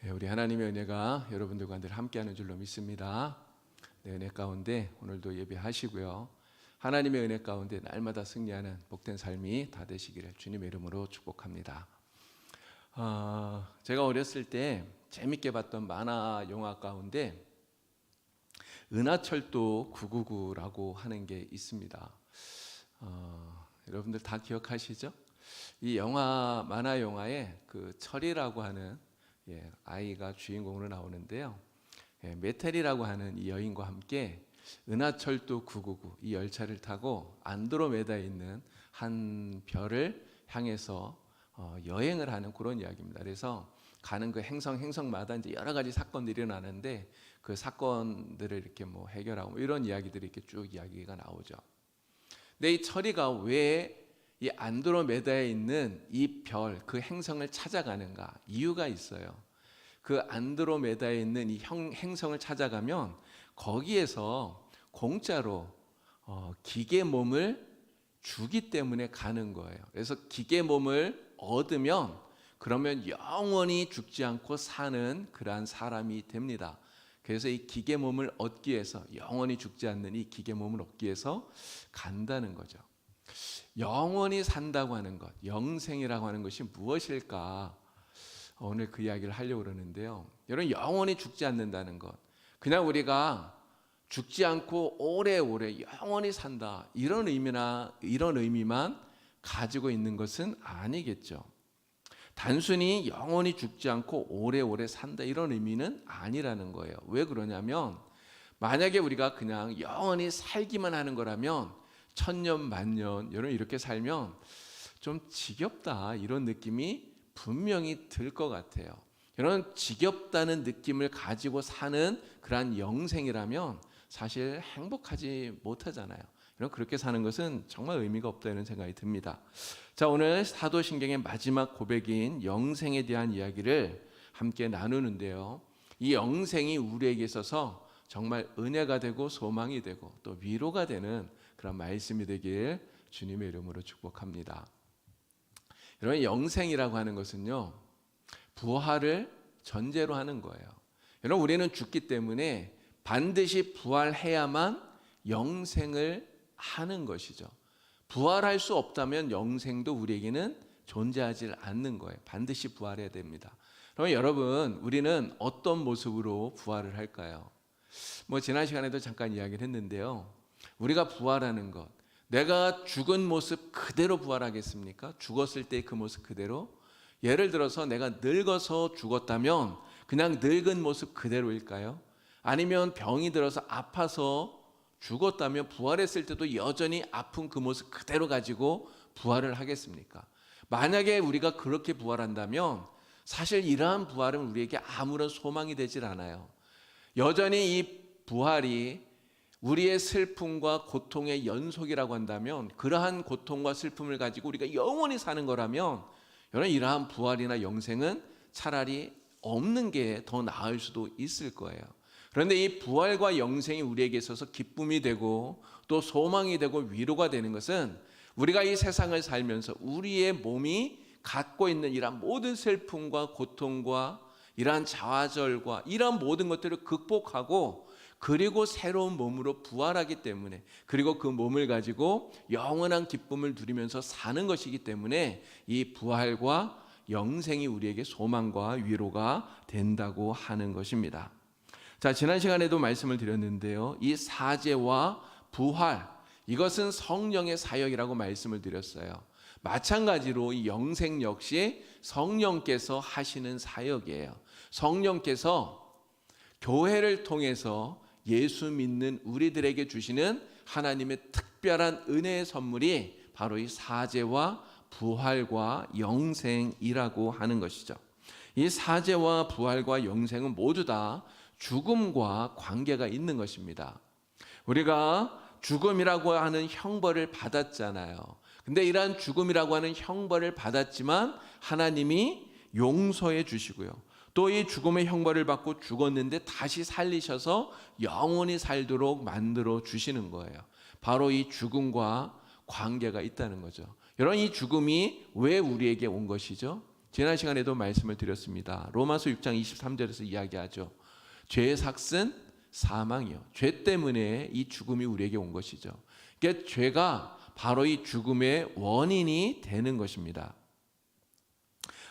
우리 하나님의 은혜가 여러분들과 늘 함께하는 줄로 믿습니다. 은혜 가운데 오늘도 예배하시고요. 하나님의 은혜 가운데 날마다 승리하는 복된 삶이 다 되시기를 주님의 이름으로 축복합니다. 제가 어렸을 때 재밌게 봤던 만화 영화 가운데 은하철도 999라고 하는 게 있습니다. 여러분들 다 기억하시죠? 이 만화 영화에 그 철이라고 하는 아이가 주인공으로 나오는데요. 메텔이라고 하는 이 여인과 함께 은하철도 999 이 열차를 타고 안드로메다에 있는 한 별을 향해서 여행을 하는 그런 이야기입니다. 그래서 가는 그 행성마다 이제 여러 가지 사건들이 일어나는데 그 사건들을 이렇게 해결하고 이런 이야기들이 이렇게 쭉 이야기가 나오죠. 근데 이 철이가 왜 이 안드로메다에 있는 이 별, 그 행성을 찾아가는가? 이유가 있어요. 그 안드로메다에 있는 이 행성을 찾아가면 거기에서 공짜로 기계 몸을 주기 때문에 가는 거예요. 그래서 기계 몸을 얻으면 그러면 영원히 죽지 않고 사는 그러한 사람이 됩니다. 그래서 이 기계 몸을 얻기 위해서, 영원히 죽지 않는 이 기계 몸을 얻기 위해서 간다는 거죠. 영원히 산다고 하는 것, 영생이라고 하는 것이 무엇일까? 오늘 그 이야기를 하려고 그러는데요. 여러분, 영원히 죽지 않는다는 것, 그냥 우리가 죽지 않고 오래오래 영원히 산다, 이런 의미만 가지고 있는 것은 아니겠죠. 단순히 영원히 죽지 않고 오래오래 산다, 이런 의미는 아니라는 거예요. 왜 그러냐면, 만약에 우리가 그냥 영원히 살기만 하는 거라면 천년 만년 여러분 이렇게 살면 좀 지겹다, 이런 느낌이 분명히 들 것 같아요. 여러분, 지겹다는 느낌을 가지고 사는 그러한 영생이라면 사실 행복하지 못하잖아요. 여러분, 그렇게 사는 것은 정말 의미가 없다, 이런 생각이 듭니다. 자, 오늘 사도신경의 마지막 고백인 영생에 대한 이야기를 함께 나누는데요. 이 영생이 우리에게 있어서 정말 은혜가 되고 소망이 되고 또 위로가 되는 그런 말씀이 되길 주님의 이름으로 축복합니다. 여러분, 영생이라고 하는 것은요, 부활을 전제로 하는 거예요. 여러분, 우리는 죽기 때문에 반드시 부활해야만 영생을 하는 것이죠. 부활할 수 없다면 영생도 우리에게는 존재하지 않는 거예요. 반드시 부활해야 됩니다. 그럼 여러분, 우리는 어떤 모습으로 부활을 할까요? 지난 시간에도 잠깐 이야기를 했는데요. 우리가 부활하는 것, 내가 죽은 모습 그대로 부활하겠습니까? 죽었을 때 그 모습 그대로? 예를 들어서 내가 늙어서 죽었다면 그냥 늙은 모습 그대로일까요? 아니면 병이 들어서 아파서 죽었다면 부활했을 때도 여전히 아픈 그 모습 그대로 가지고 부활을 하겠습니까? 만약에 우리가 그렇게 부활한다면 사실 이러한 부활은 우리에게 아무런 소망이 되질 않아요. 여전히 이 부활이 우리의 슬픔과 고통의 연속이라고 한다면, 그러한 고통과 슬픔을 가지고 우리가 영원히 사는 거라면 여러분, 이러한 부활이나 영생은 차라리 없는 게 더 나을 수도 있을 거예요. 그런데 이 부활과 영생이 우리에게 있어서 기쁨이 되고 또 소망이 되고 위로가 되는 것은 우리가 이 세상을 살면서 우리의 몸이 갖고 있는 이러한 모든 슬픔과 고통과 이러한 자화절과 이러한 모든 것들을 극복하고 그리고 새로운 몸으로 부활하기 때문에, 그리고 그 몸을 가지고 영원한 기쁨을 누리면서 사는 것이기 때문에 이 부활과 영생이 우리에게 소망과 위로가 된다고 하는 것입니다. 자, 지난 시간에도 말씀을 드렸는데요. 이 사죄와 부활, 이것은 성령의 사역이라고 말씀을 드렸어요. 마찬가지로 이 영생 역시 성령께서 하시는 사역이에요. 성령께서 교회를 통해서 예수 믿는 우리들에게 주시는 하나님의 특별한 은혜의 선물이 바로 이 사죄와 부활과 영생이라고 하는 것이죠. 이 사죄와 부활과 영생은 모두 다 죽음과 관계가 있는 것입니다. 우리가 죽음이라고 하는 형벌을 받았잖아요. 근데 이러한 죽음이라고 하는 형벌을 받았지만 하나님이 용서해 주시고요, 또 이 죽음의 형벌을 받고 죽었는데 다시 살리셔서 영원히 살도록 만들어 주시는 거예요. 바로 이 죽음과 관계가 있다는 거죠. 여러분, 이 죽음이 왜 우리에게 온 것이죠? 지난 시간에도 말씀을 드렸습니다. 로마서 6장 23절에서 이야기하죠. 죄의 삭은 사망이요. 죄 때문에 이 죽음이 우리에게 온 것이죠. 그러니까 죄가 바로 이 죽음의 원인이 되는 것입니다.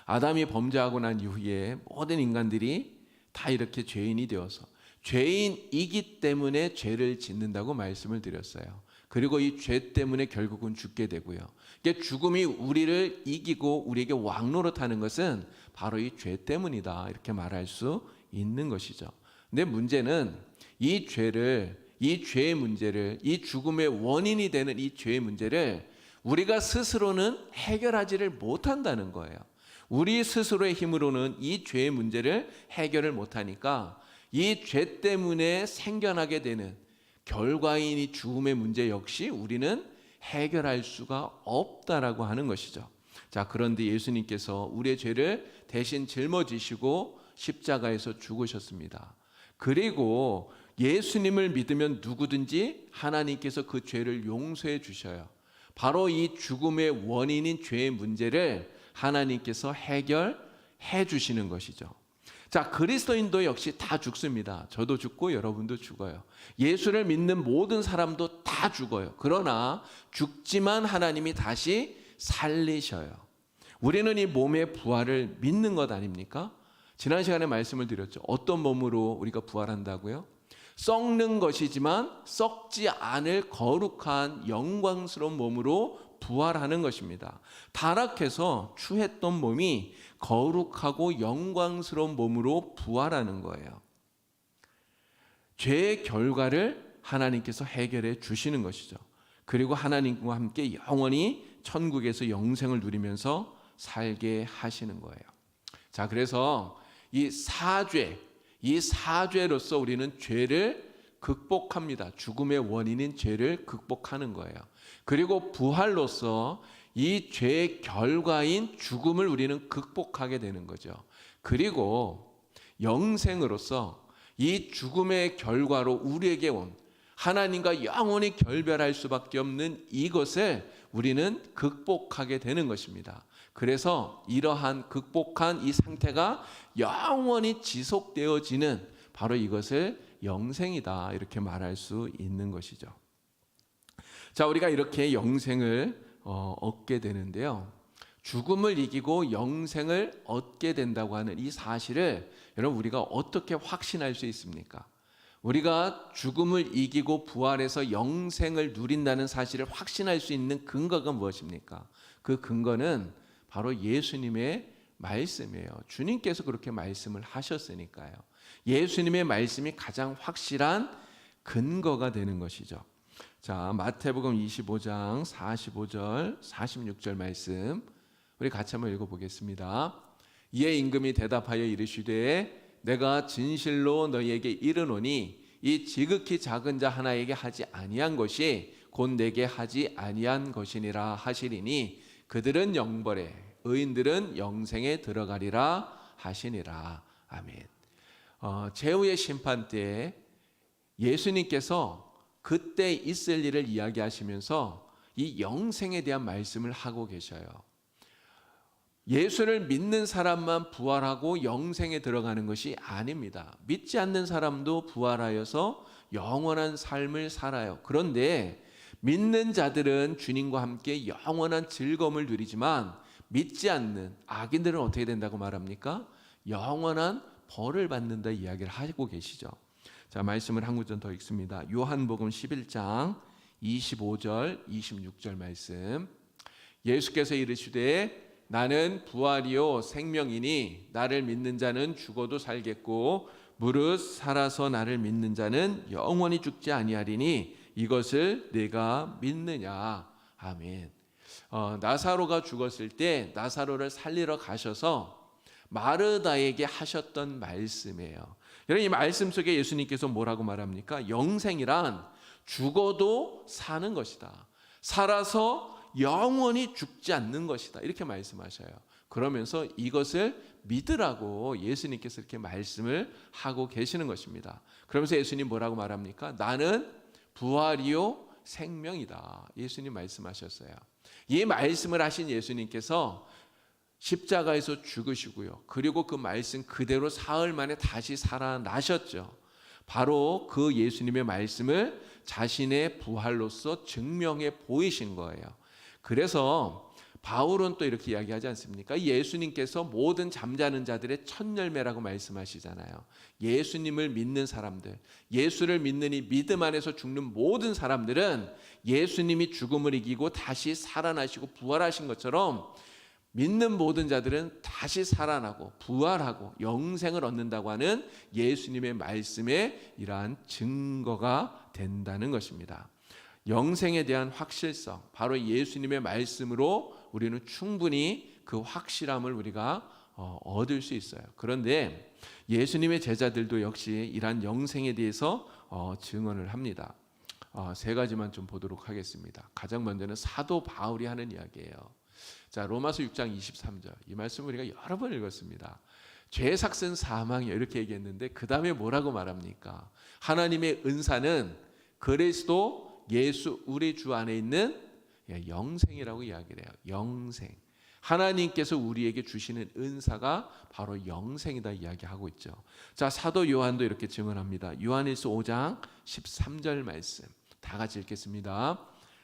아담이 범죄하고 난 이후에 모든 인간들이 다 이렇게 죄인이 되어서 죄인이기 때문에 죄를 짓는다고 말씀을 드렸어요. 그리고 이 죄 때문에 결국은 죽게 되고요. 그러니까 죽음이 우리를 이기고 우리에게 왕노릇하는 것은 바로 이 죄 때문이다, 이렇게 말할 수 있는 것이죠. 근데 문제는 이 죄의 문제를, 이 죽음의 원인이 되는 이 죄의 문제를 우리가 스스로는 해결하지를 못한다는 거예요. 우리 스스로의 힘으로는 이 죄의 문제를 해결을 못하니까 이 죄 때문에 생겨나게 되는 결과인 이 죽음의 문제 역시 우리는 해결할 수가 없다라고 하는 것이죠. 자, 그런데 예수님께서 우리의 죄를 대신 짊어지시고 십자가에서 죽으셨습니다. 그리고 예수님을 믿으면 누구든지 하나님께서 그 죄를 용서해 주셔요. 바로 이 죽음의 원인인 죄의 문제를 하나님께서 해결해 주시는 것이죠. 자, 그리스도인도 역시 다 죽습니다. 저도 죽고 여러분도 죽어요. 예수를 믿는 모든 사람도 다 죽어요. 그러나 죽지만 하나님이 다시 살리셔요. 우리는 이 몸의 부활을 믿는 것 아닙니까? 지난 시간에 말씀을 드렸죠. 어떤 몸으로 우리가 부활한다고요? 썩는 것이지만 썩지 않을 거룩한 영광스러운 몸으로 부활하는 것입니다. 타락해서 추했던 몸이 거룩하고 영광스러운 몸으로 부활하는 거예요. 죄의 결과를 하나님께서 해결해 주시는 것이죠. 그리고 하나님과 함께 영원히 천국에서 영생을 누리면서 살게 하시는 거예요. 자, 그래서 이 사죄로서 우리는 죄를 극복합니다. 죽음의 원인인 죄를 극복하는 거예요. 그리고 부활로서 이 죄의 결과인 죽음을 우리는 극복하게 되는 거죠. 그리고 영생으로서 이 죽음의 결과로 우리에게 온 하나님과 영원히 결별할 수밖에 없는 이것을 우리는 극복하게 되는 것입니다. 그래서 이러한 극복한 이 상태가 영원히 지속되어지는 바로 이것을 영생이다, 이렇게 말할 수 있는 것이죠. 자, 우리가 이렇게 영생을 얻게 되는데요. 죽음을 이기고 영생을 얻게 된다고 하는 이 사실을 여러분 우리가 어떻게 확신할 수 있습니까? 우리가 죽음을 이기고 부활해서 영생을 누린다는 사실을 확신할 수 있는 근거가 무엇입니까? 그 근거는 바로 예수님의 말씀이에요. 주님께서 그렇게 말씀을 하셨으니까요. 예수님의 말씀이 가장 확실한 근거가 되는 것이죠. 자, 마태복음 25장 45절 46절 말씀 우리 같이 한번 읽어보겠습니다. 이에 임금이 대답하여 이르시되 내가 진실로 너희에게 이르노니 이 지극히 작은 자 하나에게 하지 아니한 것이 곧 내게 하지 아니한 것이니라 하시리니 그들은 영벌에 의인들은 영생에 들어가리라 하시니라. 아멘. 제후의 심판 때 예수님께서 그때 있을 일을 이야기하시면서 이 영생에 대한 말씀을 하고 계셔요. 예수를 믿는 사람만 부활하고 영생에 들어가는 것이 아닙니다. 믿지 않는 사람도 부활하여서 영원한 삶을 살아요. 그런데 믿는 자들은 주님과 함께 영원한 즐거움을 누리지만 믿지 않는 악인들은 어떻게 된다고 말합니까? 영원한 벌을 받는다 이야기를 하고 계시죠. 자, 말씀을 한 구절 더 읽습니다. 요한복음 11장 25절 26절 말씀. 예수께서 이르시되 나는 부활이요 생명이니 나를 믿는 자는 죽어도 살겠고 무릇 살아서 나를 믿는 자는 영원히 죽지 아니하리니 이것을 내가 믿느냐. 아멘. 나사로가 죽었을 때 나사로를 살리러 가셔서 마르다에게 하셨던 말씀이에요. 여러분, 이 말씀 속에 예수님께서 뭐라고 말합니까? 영생이란 죽어도 사는 것이다. 살아서 영원히 죽지 않는 것이다. 이렇게 말씀하셔요. 그러면서 이것을 믿으라고 예수님께서 이렇게 말씀을 하고 계시는 것입니다. 그러면서 예수님 뭐라고 말합니까? 나는 부활이요 생명이다. 예수님 말씀하셨어요. 이 말씀을 하신 예수님께서 십자가에서 죽으시고요. 그리고 그 말씀 그대로 사흘 만에 다시 살아나셨죠. 바로 그 예수님의 말씀을 자신의 부활로서 증명해 보이신 거예요. 그래서 바울은 또 이렇게 이야기하지 않습니까? 예수님께서 모든 잠자는 자들의 첫 열매라고 말씀하시잖아요. 예수님을 믿는 사람들, 예수를 믿는 이 믿음 안에서 죽는 모든 사람들은 예수님이 죽음을 이기고 다시 살아나시고 부활하신 것처럼 믿는 모든 자들은 다시 살아나고 부활하고 영생을 얻는다고 하는 예수님의 말씀에 이러한 증거가 된다는 것입니다. 영생에 대한 확실성, 바로 예수님의 말씀으로 우리는 충분히 그 확실함을 우리가 얻을 수 있어요. 그런데 예수님의 제자들도 역시 이러한 영생에 대해서 증언을 합니다. 세 가지만 좀 보도록 하겠습니다. 가장 먼저는 사도 바울이 하는 이야기예요. 자, 로마서 6장 23절 이 말씀 우리가 여러 번 읽었습니다. 죄 삭은 사망이요 이렇게 얘기했는데 그 다음에 뭐라고 말합니까? 하나님의 은사는 그리스도 예수 우리 주 안에 있는 영생이라고 이야기를 해요. 영생. 하나님께서 우리에게 주시는 은사가 바로 영생이다 이야기하고 있죠. 자, 사도 요한도 이렇게 증언합니다. 요한일서 5장 13절 말씀 다 같이 읽겠습니다.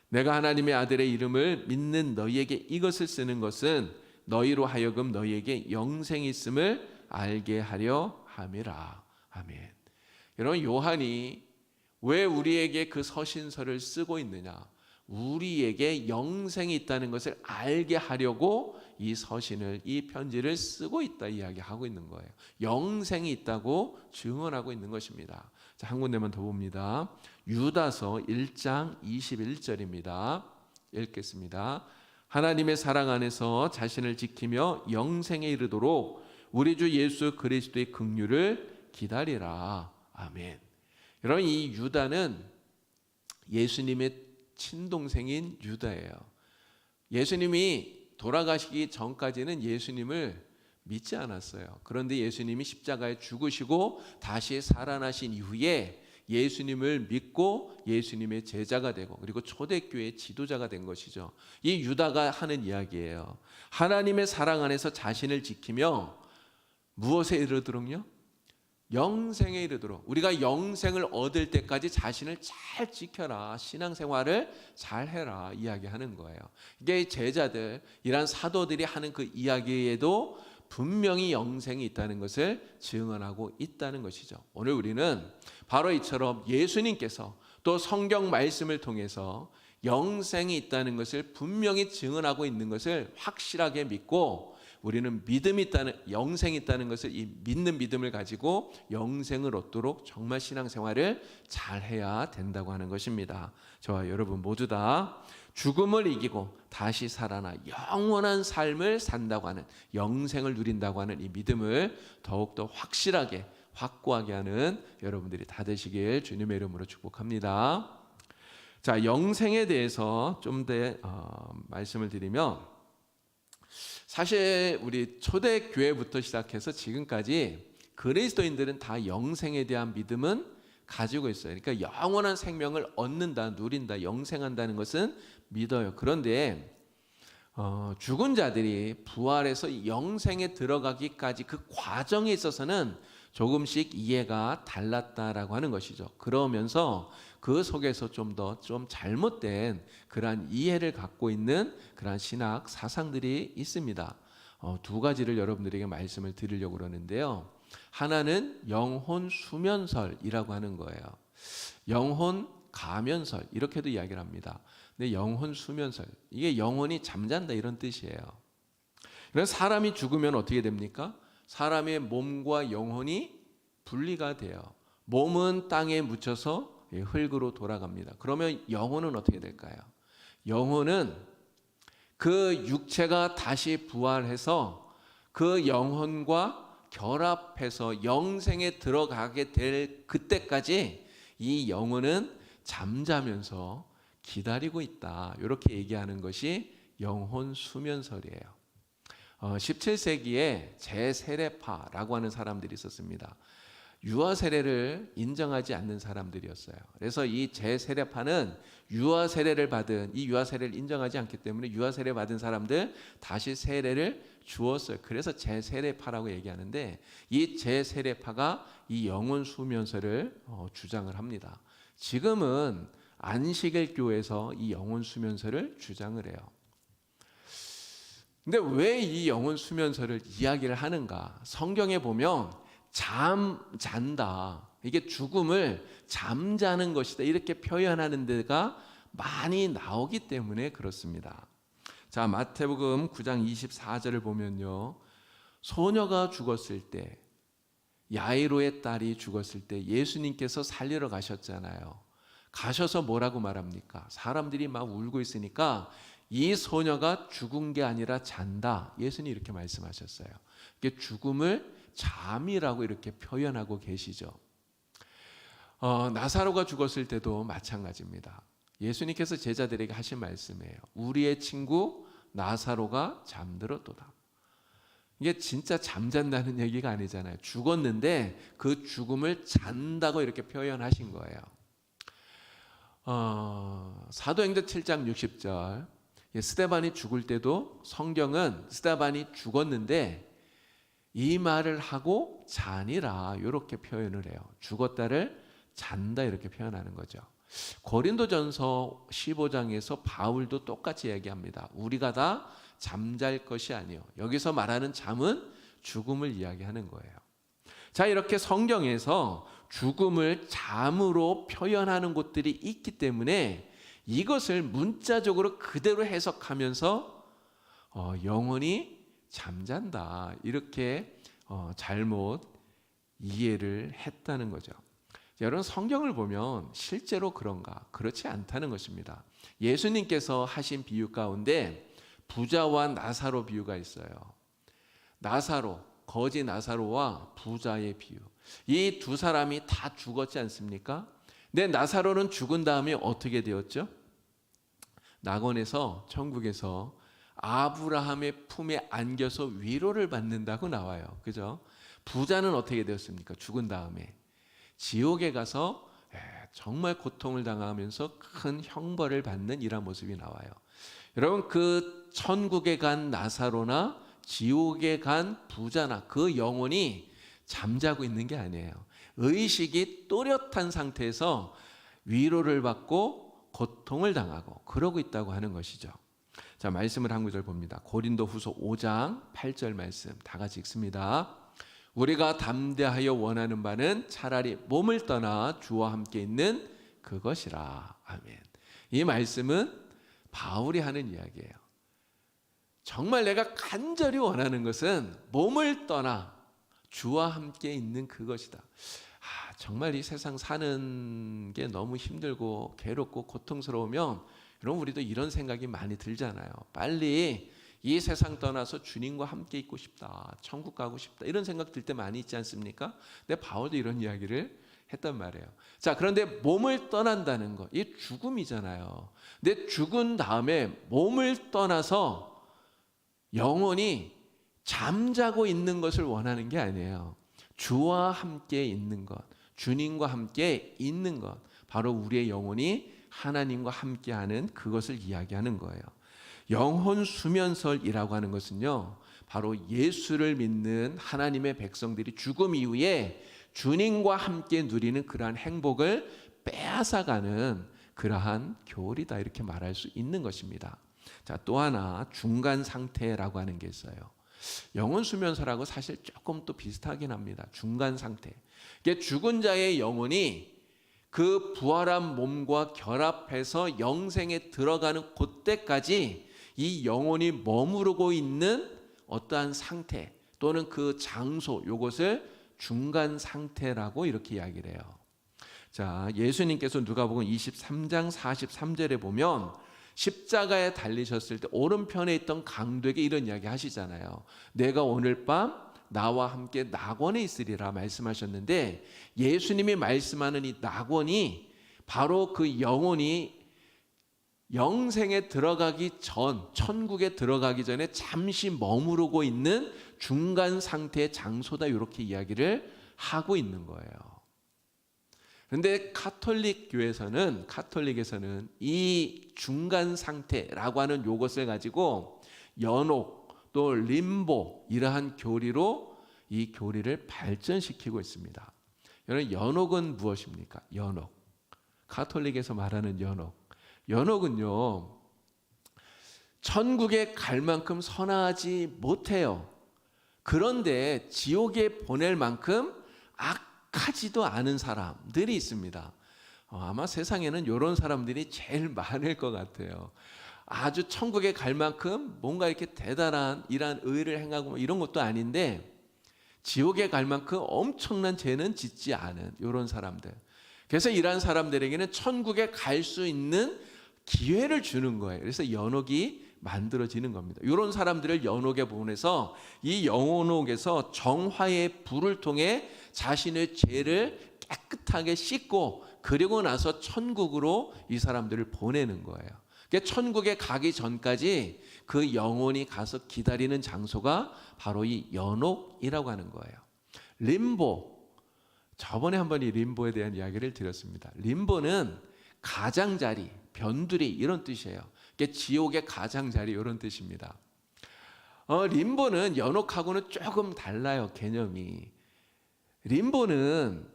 내가 하나님의 아들의 이름을 믿는 너희에게 이것을 쓰는 것은 너희로 하여금 너희에게 영생이 있음을 알게 하려 함이라. 아멘. 여러분, 요한이 왜 우리에게 그 서신서를 쓰고 있느냐? 우리에게 영생이 있다는 것을 알게 하려고 이 서신을, 이 편지를 쓰고 있다 이야기하고 있는 거예요. 영생이 있다고 증언하고 있는 것입니다. 자, 한 군데만 더 봅니다. 유다서 1장 21절입니다. 읽겠습니다. 하나님의 사랑 안에서 자신을 지키며 영생에 이르도록 우리 주 예수 그리스도의 긍휼을 기다리라. 아멘. 여러분, 이 유다는 예수님의 친동생인 유다예요. 예수님이 돌아가시기 전까지는 예수님을 믿지 않았어요. 그런데 예수님이 십자가에 죽으시고 다시 살아나신 이후에 예수님을 믿고 예수님의 제자가 되고 그리고 초대교회의 지도자가 된 것이죠. 이 유다가 하는 이야기예요. 하나님의 사랑 안에서 자신을 지키며 무엇에 이르도록요? 영생에 이르도록. 우리가 영생을 얻을 때까지 자신을 잘 지켜라. 신앙생활을 잘 해라 이야기하는 거예요. 이게 제자들, 이란 사도들이 하는 그 이야기에도 분명히 영생이 있다는 것을 증언하고 있다는 것이죠. 오늘 우리는 바로 이처럼 예수님께서 또 성경 말씀을 통해서 영생이 있다는 것을 분명히 증언하고 있는 것을 확실하게 믿고 우리는 믿음이 있다는, 영생이 있다는 것을 이 믿는 믿음을 가지고 영생을 얻도록 정말 신앙생활을 잘 해야 된다고 하는 것입니다. 저와 여러분 모두 다 죽음을 이기고 다시 살아나 영원한 삶을 산다고 하는, 영생을 누린다고 하는 이 믿음을 더욱더 확실하게 확고하게 하는 여러분들이 다 되시길 주님의 이름으로 축복합니다. 자, 영생에 대해서 좀 더 말씀을 드리면, 사실 우리 초대교회부터 시작해서 지금까지 그리스도인들은 다 영생에 대한 믿음은 가지고 있어요. 그러니까 영원한 생명을 얻는다, 누린다, 영생한다는 것은 믿어요. 그런데 죽은 자들이 부활해서 영생에 들어가기까지 그 과정에 있어서는 조금씩 이해가 달랐다라고 하는 것이죠. 그러면서 그 속에서 좀 잘못된 그러한 이해를 갖고 있는 그러한 신학 사상들이 있습니다. 두 가지를 여러분들에게 말씀을 드리려고 그러는데요. 하나는 영혼 수면설이라고 하는 거예요. 영혼 가면설 이렇게도 이야기를 합니다. 근데 영혼 수면설, 이게 영혼이 잠잔다 이런 뜻이에요. 그래서 사람이 죽으면 어떻게 됩니까? 사람의 몸과 영혼이 분리가 돼요. 몸은 땅에 묻혀서 흙으로 돌아갑니다. 그러면 영혼은 어떻게 될까요? 영혼은 그 육체가 다시 부활해서 그 영혼과 결합해서 영생에 들어가게 될 그때까지 이 영혼은 잠자면서 기다리고 있다. 이렇게 얘기하는 것이 영혼 수면설이에요. 17세기에 제세례파라고 하는 사람들이 있었습니다. 유아 세례를 인정하지 않는 사람들이었어요. 그래서 이 제세례파는 유아 세례를 받은, 이 유아 세례를 인정하지 않기 때문에 유아 세례 받은 사람들 다시 세례를 주었어요. 그래서 제세례파라고 얘기하는데, 이 제세례파가 이 영혼 수면설을 주장을 합니다. 지금은 안식일 교회에서 이 영혼 수면설을 주장을 해요. 근데 왜 이 영혼 수면설을 이야기를 하는가? 성경에 보면 잔다, 이게 죽음을 잠자는 것이다, 이렇게 표현하는 데가 많이 나오기 때문에 그렇습니다. 자, 마태복음 9장 24절을 보면요, 소녀가 죽었을 때, 야이로의 딸이 죽었을 때 예수님께서 살리러 가셨잖아요. 가셔서 뭐라고 말합니까? 사람들이 막 울고 있으니까 이 소녀가 죽은 게 아니라 잔다, 예수님이 이렇게 말씀하셨어요. 이게 죽음을 잠이라고 이렇게 표현하고 계시죠. 나사로가 죽었을 때도 마찬가지입니다. 예수님께서 제자들에게 하신 말씀이에요. 우리의 친구 나사로가 잠들었도다. 이게 진짜 잠잔다는 얘기가 아니잖아요. 죽었는데 그 죽음을 잔다고 이렇게 표현하신 거예요. 사도행전 7장 60절, 스데반이 죽을 때도 성경은 스데반이 죽었는데 이 말을 하고 자니라, 이렇게 표현을 해요. 죽었다를 잔다 이렇게 표현하는 거죠. 고린도전서 15장에서 바울도 똑같이 얘기합니다. 우리가 다 잠잘 것이 아니요. 여기서 말하는 잠은 죽음을 이야기하는 거예요. 자, 이렇게 성경에서 죽음을 잠으로 표현하는 곳들이 있기 때문에 이것을 문자적으로 그대로 해석하면서 영혼이 잠잔다, 이렇게 잘못 이해를 했다는 거죠. 여러분, 성경을 보면 실제로 그런가? 그렇지 않다는 것입니다. 예수님께서 하신 비유 가운데 부자와 나사로 비유가 있어요. 나사로, 거지 나사로와 부자의 비유. 이 두 사람이 다 죽었지 않습니까? 근데 나사로는 죽은 다음에 어떻게 되었죠? 낙원에서, 천국에서 아브라함의 품에 안겨서 위로를 받는다고 나와요. 그죠? 부자는 어떻게 되었습니까? 죽은 다음에 지옥에 가서 정말 고통을 당하면서 큰 형벌을 받는 이런 모습이 나와요. 여러분, 그 천국에 간 나사로나 지옥에 간 부자나 그 영혼이 잠자고 있는 게 아니에요. 의식이 또렷한 상태에서 위로를 받고 고통을 당하고 그러고 있다고 하는 것이죠. 자, 말씀을 한 구절 봅니다. 고린도후서 5장 8절 말씀 다 같이 읽습니다. 우리가 담대하여 원하는 바는 차라리 몸을 떠나 주와 함께 있는 그것이라. 아멘. 이 말씀은 바울이 하는 이야기예요. 정말 내가 간절히 원하는 것은 몸을 떠나 주와 함께 있는 그것이다. 정말 이 세상 사는 게 너무 힘들고 괴롭고 고통스러우면 여러분, 우리도 이런 생각이 많이 들잖아요. 빨리 이 세상 떠나서 주님과 함께 있고 싶다, 천국 가고 싶다, 이런 생각 들 때 많이 있지 않습니까? 근데 바울도 이런 이야기를 했단 말이에요. 자, 그런데 몸을 떠난다는 거, 이게 죽음이잖아요. 근데 죽은 다음에 몸을 떠나서 영혼이 잠자고 있는 것을 원하는 게 아니에요. 주와 함께 있는 것, 주님과 함께 있는 것, 바로 우리의 영혼이 하나님과 함께하는 그것을 이야기하는 거예요. 영혼 수면설이라고 하는 것은요, 바로 예수를 믿는 하나님의 백성들이 죽음 이후에 주님과 함께 누리는 그러한 행복을 빼앗아가는 그러한 교리다, 이렇게 말할 수 있는 것입니다. 자, 또 하나 중간 상태라고 하는 게 있어요. 영혼 수면설하고 사실 조금 또 비슷하긴 합니다. 중간 상태. 이게 죽은 자의 영혼이 그 부활한 몸과 결합해서 영생에 들어가는 그때까지 이 영혼이 머무르고 있는 어떠한 상태 또는 그 장소, 이것을 중간 상태라고 이렇게 이야기를 해요. 자, 예수님께서 누가복음 23장 43절에 보면 십자가에 달리셨을 때 오른편에 있던 강도에게 이런 이야기 하시잖아요. 내가 오늘 밤 나와 함께 낙원에 있으리라 말씀하셨는데, 예수님이 말씀하는 이 낙원이 바로 그 영혼이 영생에 들어가기 전, 천국에 들어가기 전에 잠시 머무르고 있는 중간 상태의 장소다 이렇게 이야기를 하고 있는 거예요. 그런데 카톨릭에서는 이 중간 상태라고 하는 요것을 가지고 연옥 또 림보 이러한 교리로 이 교리를 발전시키고 있습니다. 여러분, 연옥은 무엇입니까? 연옥. 카톨릭에서 말하는 연옥은요, 천국에 갈 만큼 선하지 못해요. 그런데 지옥에 보낼 만큼 악하지도 않은 사람들이 있습니다. 아마 세상에는 이런 사람들이 제일 많을 것 같아요. 아주 천국에 갈 만큼 뭔가 이렇게 대단한 이러한 의를 행하고 뭐 이런 것도 아닌데 지옥에 갈 만큼 엄청난 죄는 짓지 않은 이런 사람들. 그래서 이러한 사람들에게는 천국에 갈 수 있는 기회를 주는 거예요. 그래서 연옥이 만들어지는 겁니다. 이런 사람들을 연옥에 보내서 이 연옥에서 정화의 불을 통해 자신의 죄를 깨끗하게 씻고 그리고 나서 천국으로 이 사람들을 보내는 거예요. 그러니까 천국에 가기 전까지 그 영혼이 가서 기다리는 장소가 바로 이 연옥이라고 하는 거예요. 림보. 저번에 한번 이 림보에 대한 이야기를 드렸습니다. 림보는 가장자리, 변두리 이런 뜻이에요. 그러니까 지옥의 가장자리 이런 뜻입니다. 림보는 연옥하고는 조금 달라요, 개념이. 림보는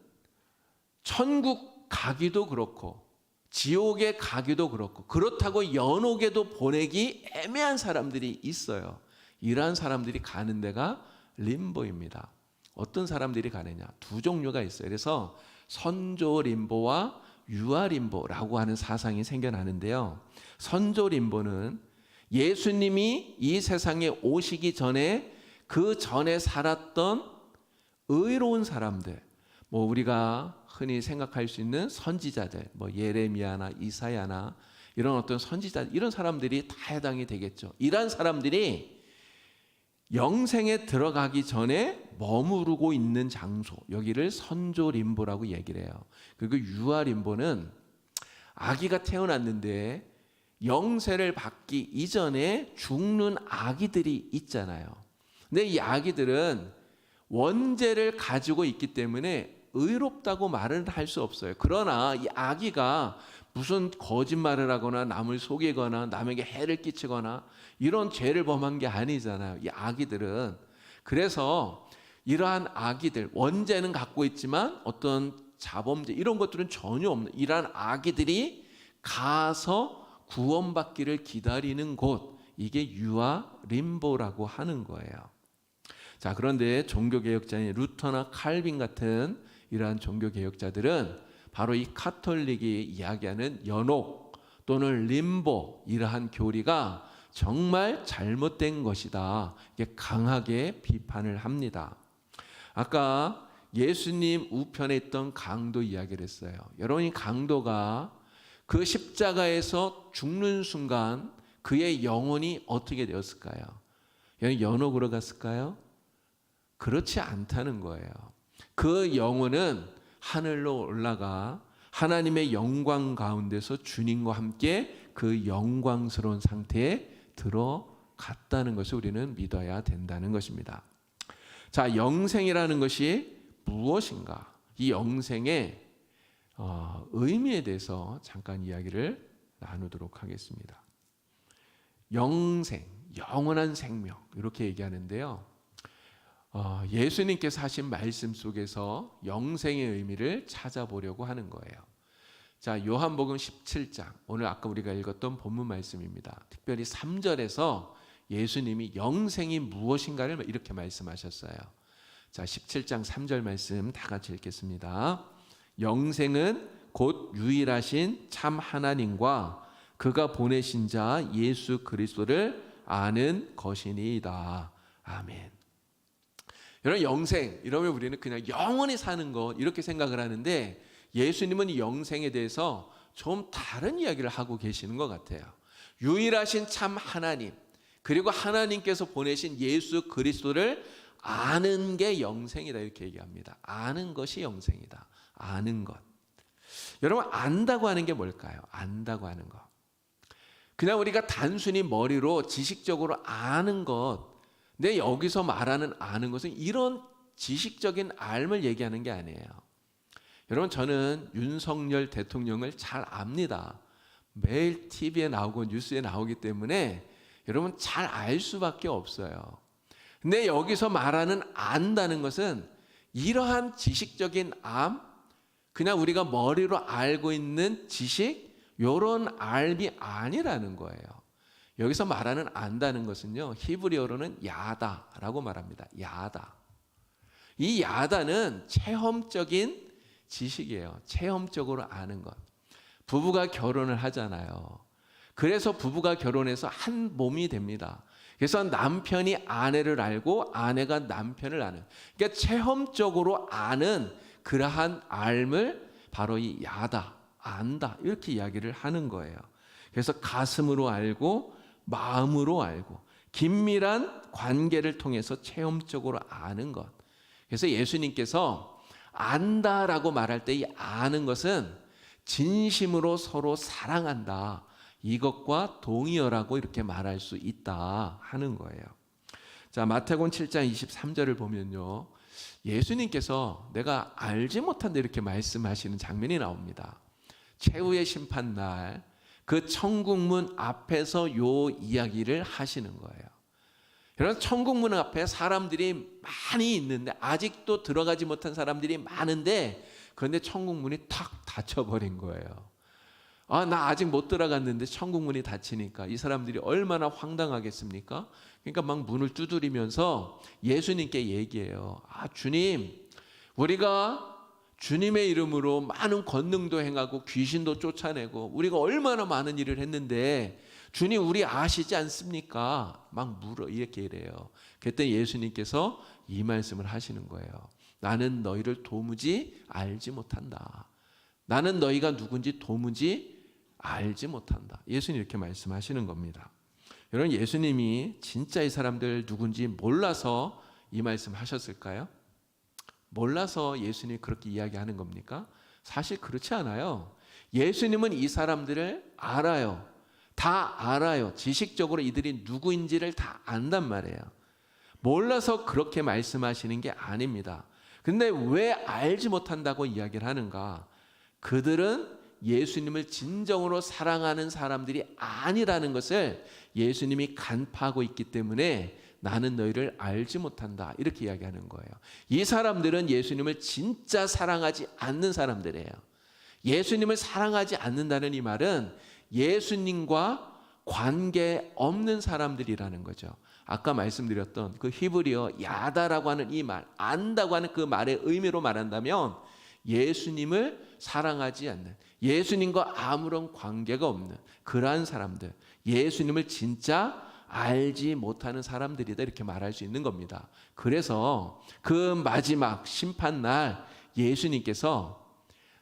천국 가기도 그렇고 지옥에 가기도 그렇고 그렇다고 연옥에도 보내기 애매한 사람들이 있어요. 이러한 사람들이 가는 데가 림보입니다. 어떤 사람들이 가느냐? 두 종류가 있어요. 그래서 선조 림보와 유아 림보라고 하는 사상이 생겨나는데요. 선조 림보는 예수님이 이 세상에 오시기 전에 그 전에 살았던 의로운 사람들, 뭐 우리가 흔히 생각할 수 있는 선지자들, 뭐 예레미야나 이사야나 이런 어떤 선지자, 이런 사람들이 다 해당이 되겠죠. 이러한 사람들이 영생에 들어가기 전에 머무르고 있는 장소, 여기를 선조 림보라고 얘기를 해요. 그리고 유아 림보는 아기가 태어났는데 영세를 받기 이전에 죽는 아기들이 있잖아요. 근데 이 아기들은 원죄를 가지고 있기 때문에 의롭다고 말은 할 수 없어요. 그러나 이 아기가 무슨 거짓말을 하거나 남을 속이거나 남에게 해를 끼치거나 이런 죄를 범한 게 아니잖아요. 이 아기들은. 그래서 이러한 아기들, 원죄는 갖고 있지만 어떤 자범죄 이런 것들은 전혀 없는 이러한 아기들이 가서 구원받기를 기다리는 곳, 이게 유아 림보라고 하는 거예요. 자, 그런데 종교개혁자인 루터나 칼빈 같은 이러한 종교개혁자들은 바로 이 카톨릭이 이야기하는 연옥 또는 림보 이러한 교리가 정말 잘못된 것이다. 이게 강하게 비판을 합니다. 아까 예수님 우편에 있던 강도 이야기를 했어요. 여러분이 강도가 그 십자가에서 죽는 순간 그의 영혼이 어떻게 되었을까요? 연옥으로 갔을까요? 그렇지 않다는 거예요. 그 영혼은 하늘로 올라가 하나님의 영광 가운데서 주님과 함께 그 영광스러운 상태에 들어갔다는 것을 우리는 믿어야 된다는 것입니다. 자, 영생이라는 것이 무엇인가? 이 영생의 의미에 대해서 잠깐 이야기를 나누도록 하겠습니다. 영생, 영원한 생명 이렇게 얘기하는데요. 예수님께서 하신 말씀 속에서 영생의 의미를 찾아보려고 하는 거예요. 자, 요한복음 17장, 오늘 아까 우리가 읽었던 본문 말씀입니다. 특별히 3절에서 예수님이 영생이 무엇인가를 이렇게 말씀하셨어요. 자, 17장 3절 말씀 다 같이 읽겠습니다. 영생은 곧 유일하신 참 하나님과 그가 보내신 자 예수 그리스도를 아는 것이니이다. 아멘. 여러분, 영생 이러면 우리는 그냥 영원히 사는 것 이렇게 생각을 하는데 예수님은 이 영생에 대해서 좀 다른 이야기를 하고 계시는 것 같아요. 유일하신 참 하나님 그리고 하나님께서 보내신 예수 그리스도를 아는 게 영생이다 이렇게 얘기합니다. 아는 것이 영생이다. 아는 것. 여러분, 안다고 하는 게 뭘까요? 안다고 하는 것. 그냥 우리가 단순히 머리로 지식적으로 아는 것, 근데 여기서 말하는 아는 것은 이런 지식적인 알을 얘기하는 게 아니에요. 여러분, 저는 윤석열 대통령을 잘 압니다. 매일 TV에 나오고 뉴스에 나오기 때문에 여러분 잘 알 수밖에 없어요. 근데 여기서 말하는 안다는 것은 이러한 지식적인 암, 그냥 우리가 머리로 알고 있는 지식, 이런 알이 아니라는 거예요. 여기서 말하는 안다는 것은요, 히브리어로는 야다라고 말합니다. 야다. 이 야다는 체험적인 지식이에요. 체험적으로 아는 것. 부부가 결혼을 하잖아요. 그래서 부부가 결혼해서 한 몸이 됩니다. 그래서 남편이 아내를 알고 아내가 남편을 아는, 그러니까 체험적으로 아는 그러한 알을 바로 이 야다, 안다, 이렇게 이야기를 하는 거예요. 그래서 가슴으로 알고 마음으로 알고 긴밀한 관계를 통해서 체험적으로 아는 것. 그래서 예수님께서 안다라고 말할 때 이 아는 것은 진심으로 서로 사랑한다, 이것과 동의어라고 이렇게 말할 수 있다 하는 거예요. 자, 마태복음 7장 23절을 보면요, 예수님께서 내가 알지 못한다 이렇게 말씀하시는 장면이 나옵니다. 최후의 심판날 그 천국문 앞에서 요 이야기를 하시는 거예요. 여러분, 천국문 앞에 사람들이 많이 있는데, 아직도 들어가지 못한 사람들이 많은데, 그런데 천국문이 탁 닫혀버린 거예요. 나 아직 못 들어갔는데 천국문이 닫히니까 이 사람들이 얼마나 황당하겠습니까? 그러니까 막 문을 두드리면서 예수님께 얘기해요. 주님, 우리가 주님의 이름으로 많은 권능도 행하고 귀신도 쫓아내고 우리가 얼마나 많은 일을 했는데 주님, 우리 아시지 않습니까? 막 물어, 이렇게 이래요. 그때 예수님께서 이 말씀을 하시는 거예요. 나는 너희를 도무지 알지 못한다. 나는 너희가 누군지 도무지 알지 못한다. 예수님 이렇게 말씀하시는 겁니다. 여러분, 예수님이 진짜 이 사람들 누군지 몰라서 이 말씀 하셨을까요? 몰라서 예수님이 그렇게 이야기하는 겁니까? 사실 그렇지 않아요. 예수님은 이 사람들을 알아요. 다 알아요. 지식적으로 이들이 누구인지를 다 안단 말이에요. 몰라서 그렇게 말씀하시는 게 아닙니다. 근데 왜 알지 못한다고 이야기를 하는가? 그들은 예수님을 진정으로 사랑하는 사람들이 아니라는 것을 예수님이 간파하고 있기 때문에 나는 너희를 알지 못한다, 이렇게 이야기하는 거예요. 이 사람들은 예수님을 진짜 사랑하지 않는 사람들이에요. 예수님을 사랑하지 않는다는 이 말은 예수님과 관계 없는 사람들이라는 거죠. 아까 말씀드렸던 그 히브리어 야다라고 하는 이 말, 안다고 하는 그 말의 의미로 말한다면 예수님을 사랑하지 않는, 예수님과 아무런 관계가 없는 그러한 사람들, 예수님을 진짜 알지 못하는 사람들이다, 이렇게 말할 수 있는 겁니다. 그래서 그 마지막 심판날 예수님께서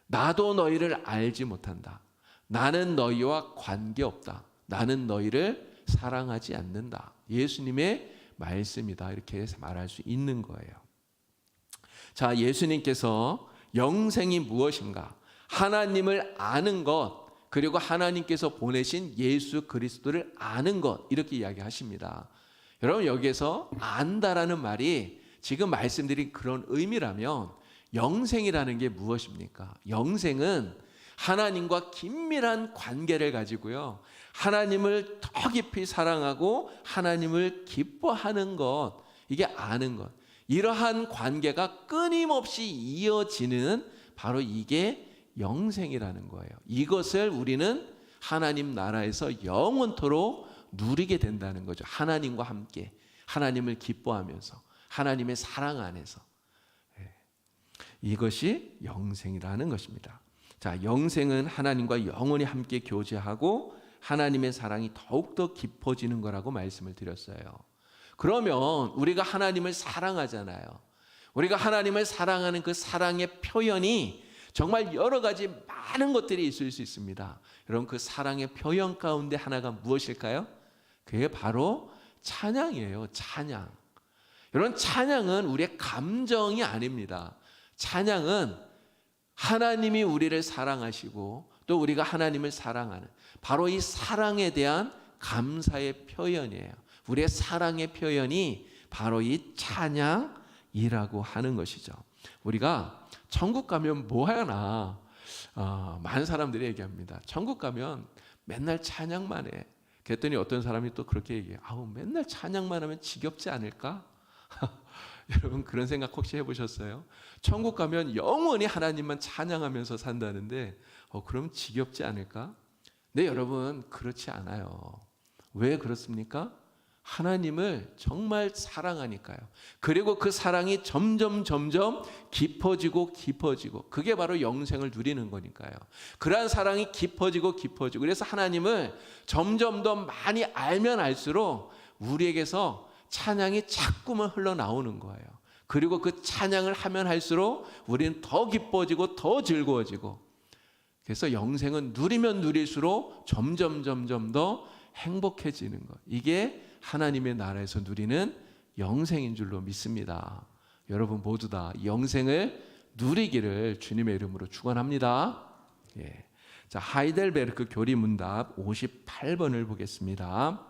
나도 너희를 알지 못한다, 나는 너희와 관계없다, 나는 너희를 사랑하지 않는다, 예수님의 말씀이다, 이렇게 말할 수 있는 거예요. 자, 예수님께서 영생이 무엇인가, 하나님을 아는 것, 그리고 하나님께서 보내신 예수 그리스도를 아는 것, 이렇게 이야기하십니다. 여러분, 여기에서 안다라는 말이 지금 말씀드린 그런 의미라면 영생이라는 게 무엇입니까? 영생은 하나님과 긴밀한 관계를 가지고요, 하나님을 더 깊이 사랑하고 하나님을 기뻐하는 것, 이게 아는 것, 이러한 관계가 끊임없이 이어지는 바로 이게 영생이라는 거예요. 이것을 우리는 하나님 나라에서 영원토록 누리게 된다는 거죠. 하나님과 함께, 하나님을 기뻐하면서, 하나님의 사랑 안에서. 이것이 영생이라는 것입니다. 자, 영생은 하나님과 영원히 함께 교제하고 하나님의 사랑이 더욱더 깊어지는 거라고 말씀을 드렸어요. 그러면 우리가 하나님을 사랑하잖아요. 우리가 하나님을 사랑하는 그 사랑의 표현이 정말 여러 가지 많은 것들이 있을 수 있습니다. 여러분, 그 사랑의 표현 가운데 하나가 무엇일까요? 그게 바로 찬양이에요. 찬양. 여러분, 찬양은 우리의 감정이 아닙니다. 찬양은 하나님이 우리를 사랑하시고 또 우리가 하나님을 사랑하는 바로 이 사랑에 대한 감사의 표현이에요. 우리의 사랑의 표현이 바로 이 찬양이라고 하는 것이죠. 우리가 천국 가면 뭐 하나? 많은 사람들이 얘기합니다. 천국 가면 맨날 찬양만 해. 그랬더니 어떤 사람이 또 그렇게 얘기해요. 맨날 찬양만 하면 지겹지 않을까? 여러분 그런 생각 혹시 해보셨어요? 천국 가면 영원히 하나님만 찬양하면서 산다는데 그럼 지겹지 않을까? 네, 여러분 그렇지 않아요. 왜 그렇습니까? 하나님을 정말 사랑하니까요. 그리고 그 사랑이 점점 깊어지고 그게 바로 영생을 누리는 거니까요. 그러한 사랑이 깊어지고 그래서 하나님을 점점 더 많이 알면 알수록 우리에게서 찬양이 자꾸만 흘러나오는 거예요. 그리고 그 찬양을 하면 할수록 우리는 더 기뻐지고 더 즐거워지고, 그래서 영생은 누리면 누릴수록 점점 더 행복해지는 것. 이게 하나님의 나라에서 누리는 영생인 줄로 믿습니다. 여러분 모두 다 영생을 누리기를 주님의 이름으로 축원합니다. 예. 자, 하이델베르크 교리문답 58번을 보겠습니다.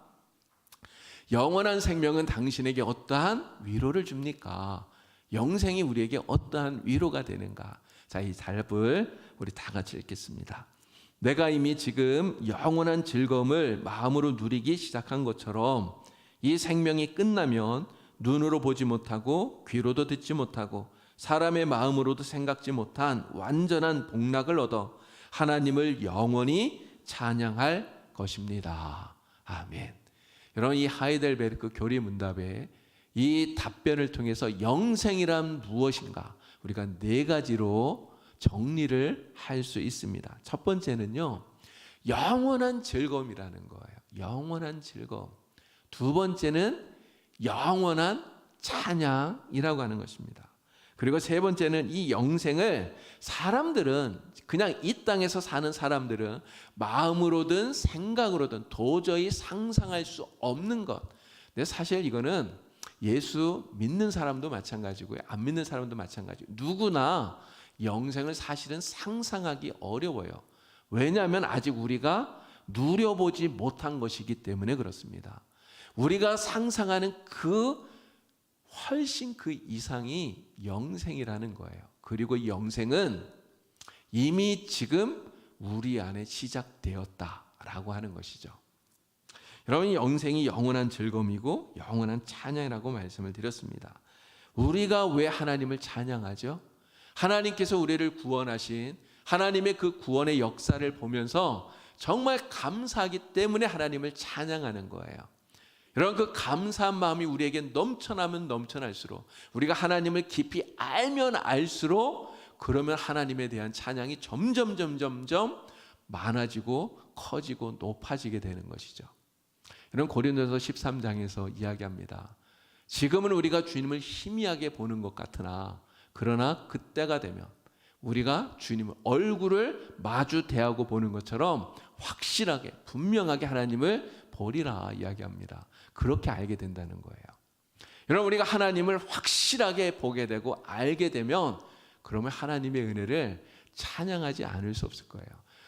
영원한 생명은 당신에게 어떠한 위로를 줍니까? 영생이 우리에게 어떠한 위로가 되는가? 자, 이 답을 우리 다 같이 읽겠습니다. 내가 이미 지금 영원한 즐거움을 마음으로 누리기 시작한 것처럼 이 생명이 끝나면 눈으로 보지 못하고 귀로도 듣지 못하고 사람의 마음으로도 생각지 못한 완전한 복락을 얻어 하나님을 영원히 찬양할 것입니다. 아멘. 여러분 이 하이델베르크 교리문답에 이 답변을 통해서 영생이란 무엇인가 우리가 4가지로 정리를 할 수 있습니다. 첫 번째는요, 영원한 즐거움이라는 거예요. 영원한 즐거움. 두 번째는 영원한 찬양이라고 하는 것입니다. 그리고 세 번째는 이 영생을 사람들은, 그냥 이 땅에서 사는 사람들은 마음으로든 생각으로든 도저히 상상할 수 없는 것. 근데 사실 이거는 예수 믿는 사람도 마찬가지고요, 안 믿는 사람도 마찬가지고 누구나 영생을 사실은 상상하기 어려워요. 왜냐하면 아직 우리가 누려보지 못한 것이기 때문에 그렇습니다. 우리가 상상하는 훨씬 그 이상이 영생이라는 거예요. 그리고 이 영생은 이미 지금 우리 안에 시작되었다라고 하는 것이죠. 여러분, 영생이 영원한 즐거움이고 영원한 찬양이라고 말씀을 드렸습니다. 우리가 왜 하나님을 찬양하죠? 하나님께서 우리를 구원하신 하나님의 그 구원의 역사를 보면서 정말 감사하기 때문에 하나님을 찬양하는 거예요. 여러분, 그 감사한 마음이 우리에게 넘쳐나면 넘쳐날수록, 우리가 하나님을 깊이 알면 알수록, 그러면 하나님에 대한 찬양이 점점 많아지고 커지고 높아지게 되는 것이죠. 여러분, 고린도서 13장에서 이야기합니다. 지금은 우리가 주님을 희미하게 보는 것 같으나 그러나 그때가 되면 우리가 주님의 얼굴을 마주 대하고 보는 것처럼 확실하게 분명하게 하나님을 보리라 이야기합니다. 그렇게 알게 된다는 거예요. 여러분, 우리가 하나님을 확실하게 보게 되고 알게 되면 그러면 하나님의 은혜를 찬양하지 않을 수 없을 거예요.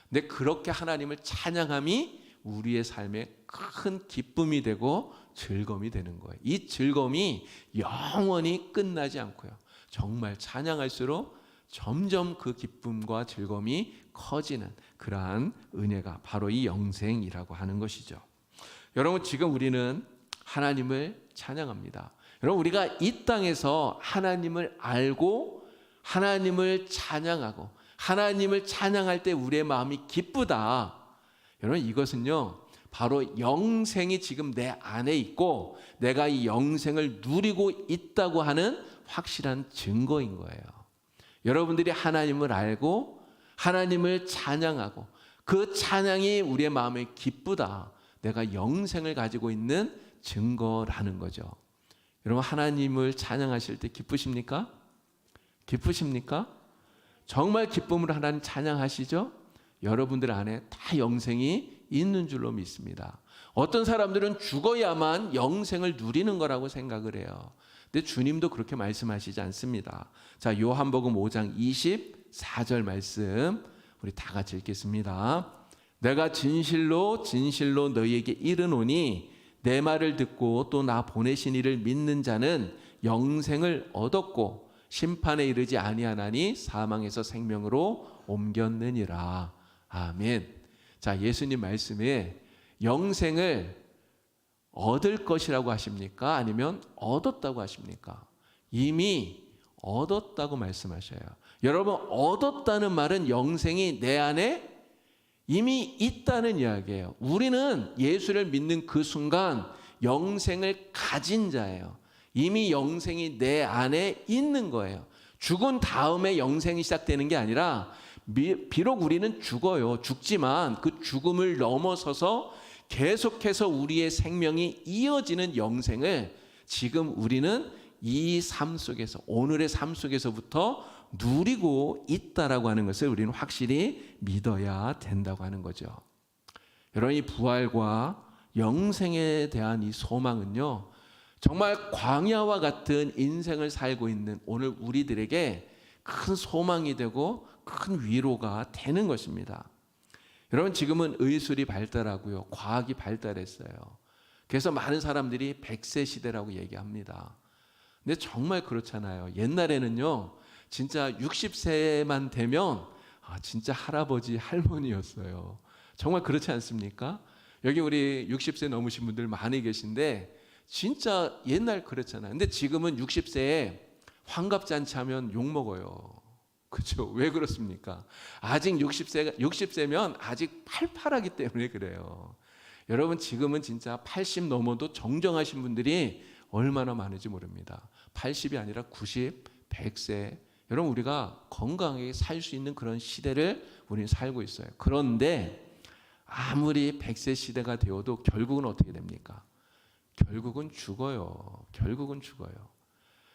근데 그렇게 하나님을 찬양함이 우리의 삶에 큰 기쁨이 되고 즐거움이 되는 거예요. 이 즐거움이 영원히 끝나지 않고요, 정말 찬양할수록 점점 그 기쁨과 즐거움이 커지는 그러한 은혜가 바로 이 영생이라고 하는 것이죠. 여러분, 지금 우리는 하나님을 찬양합니다. 여러분, 우리가 이 땅에서 하나님을 알고 하나님을 찬양하고 하나님을 찬양할 때 우리의 마음이 기쁘다. 여러분, 이것은요 바로 영생이 지금 내 안에 있고 내가 이 영생을 누리고 있다고 하는 확실한 증거인 거예요. 여러분들이 하나님을 알고 하나님을 찬양하고 그 찬양이 우리의 마음에 기쁘다, 내가 영생을 가지고 있는 증거라는 거죠. 여러분, 하나님을 찬양하실 때 기쁘십니까? 기쁘십니까? 정말 기쁨으로 하나님 찬양하시죠? 여러분들 안에 다 영생이 있는 줄로 믿습니다. 어떤 사람들은 죽어야만 영생을 누리는 거라고 생각을 해요. 근데 주님도 그렇게 말씀하시지 않습니다. 자, 요한복음 5장 24절 말씀 우리 다 같이 읽겠습니다. 내가 진실로 너희에게 이르노니 내 말을 듣고 또 나 보내신 이를 믿는 자는 영생을 얻었고 심판에 이르지 아니하나니 사망에서 생명으로 옮겼느니라. 아멘. 자, 예수님 말씀에 영생을 얻을 것이라고 하십니까? 아니면 얻었다고 하십니까? 이미 얻었다고 말씀하셔요. 여러분, 얻었다는 말은 영생이 내 안에 이미 있다는 이야기예요. 우리는 예수를 믿는 그 순간 영생을 가진 자예요. 이미 영생이 내 안에 있는 거예요. 죽은 다음에 영생이 시작되는 게 아니라 비록 우리는 죽어요. 죽지만 그 죽음을 넘어서서 계속해서 우리의 생명이 이어지는 영생을 지금 우리는 이 삶 속에서, 오늘의 삶 속에서부터 누리고 있다라고 하는 것을 우리는 확실히 믿어야 된다고 하는 거죠. 여러분, 이 부활과 영생에 대한 이 소망은요, 정말 광야와 같은 인생을 살고 있는 오늘 우리들에게 큰 소망이 되고 큰 위로가 되는 것입니다. 여러분, 지금은 의술이 발달하고요, 과학이 발달했어요. 그래서 많은 사람들이 100세 시대라고 얘기합니다. 근데 정말 그렇잖아요. 옛날에는요, 진짜 60세만 되면 진짜 할아버지, 할머니였어요. 정말 그렇지 않습니까? 여기 우리 60세 넘으신 분들 많이 계신데 진짜 옛날 그랬잖아요. 근데 지금은 60세에 환갑잔치 하면 욕먹어요. 그렇죠? 왜 그렇습니까? 아직 60세면 아직 팔팔하기 때문에 그래요. 여러분, 지금은 진짜 80 넘어도 정정하신 분들이 얼마나 많은지 모릅니다. 80이 아니라 90, 100세. 여러분, 우리가 건강하게 살 수 있는 그런 시대를 우리는 살고 있어요. 그런데 아무리 100세 시대가 되어도 결국은 어떻게 됩니까? 결국은 죽어요. 결국은 죽어요.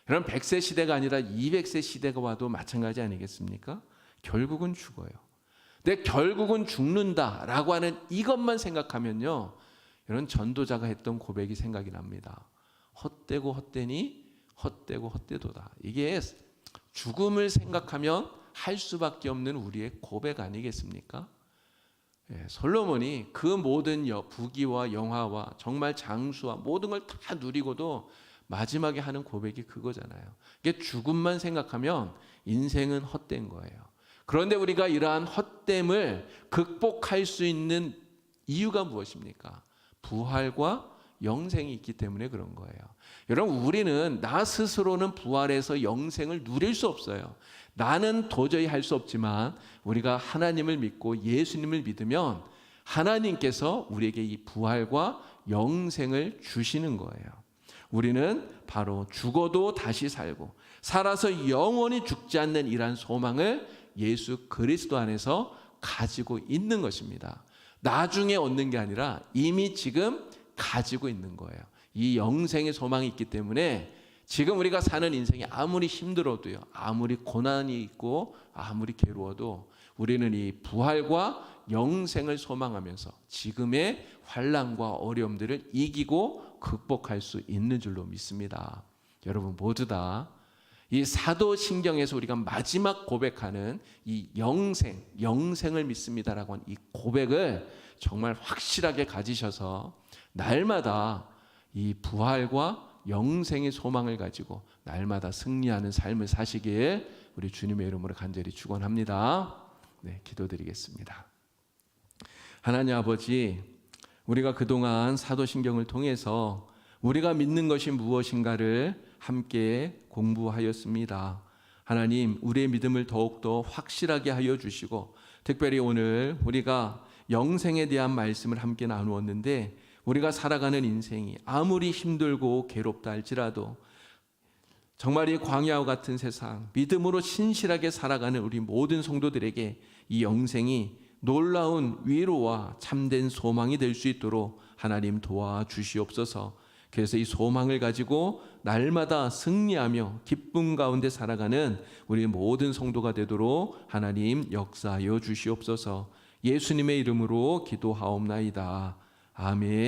여러분, 100세 시대가 아니라 200세 시대가 와도 마찬가지 아니겠습니까? 결국은 죽어요. 근데 결국은 죽는다라고 하는 이것만 생각하면요, 여러분, 전도자가 했던 고백이 생각이 납니다. 헛되고 헛되니 헛되고 헛되도다. 이게 죽음을 생각하면 할 수밖에 없는 우리의 고백 아니겠습니까? 솔로몬이 그 모든 부귀와 영화와 정말 장수와 모든 걸 다 누리고도 마지막에 하는 고백이 그거잖아요. 이게 죽음만 생각하면 인생은 헛된 거예요. 그런데 우리가 이러한 헛됨을 극복할 수 있는 이유가 무엇입니까? 부활과 영생이 있기 때문에 그런 거예요. 여러분, 우리는 나 스스로는 부활해서 영생을 누릴 수 없어요. 나는 도저히 할 수 없지만 우리가 하나님을 믿고 예수님을 믿으면 하나님께서 우리에게 이 부활과 영생을 주시는 거예요. 우리는 바로 죽어도 다시 살고 살아서 영원히 죽지 않는 이러한 소망을 예수 그리스도 안에서 가지고 있는 것입니다. 나중에 얻는 게 아니라 이미 지금 가지고 있는 거예요. 이 영생의 소망이 있기 때문에 지금 우리가 사는 인생이 아무리 힘들어도요, 아무리 고난이 있고 아무리 괴로워도 우리는 이 부활과 영생을 소망하면서 지금의 환난과 어려움들을 이기고 극복할 수 있는 줄로 믿습니다. 여러분, 모두 다 이 사도신경에서 우리가 마지막 고백하는 이 영생을 믿습니다라고 하는 이 고백을 정말 확실하게 가지셔서 날마다 이 부활과 영생의 소망을 가지고 날마다 승리하는 삶을 사시길 우리 주님의 이름으로 간절히 축원합니다. 네, 기도드리겠습니다. 하나님 아버지, 우리가 그동안 사도신경을 통해서 우리가 믿는 것이 무엇인가를 함께 공부하였습니다. 하나님, 우리의 믿음을 더욱더 확실하게 하여 주시고 특별히 오늘 우리가 영생에 대한 말씀을 함께 나누었는데 우리가 살아가는 인생이 아무리 힘들고 괴롭다 할지라도 정말 이 광야와 같은 세상, 믿음으로 신실하게 살아가는 우리 모든 성도들에게 이 영생이 놀라운 위로와 참된 소망이 될 수 있도록 하나님 도와주시옵소서. 그래서 이 소망을 가지고 날마다 승리하며 기쁨 가운데 살아가는 우리 모든 성도가 되도록 하나님 역사하여 주시옵소서. 예수님의 이름으로 기도하옵나이다. 아멘.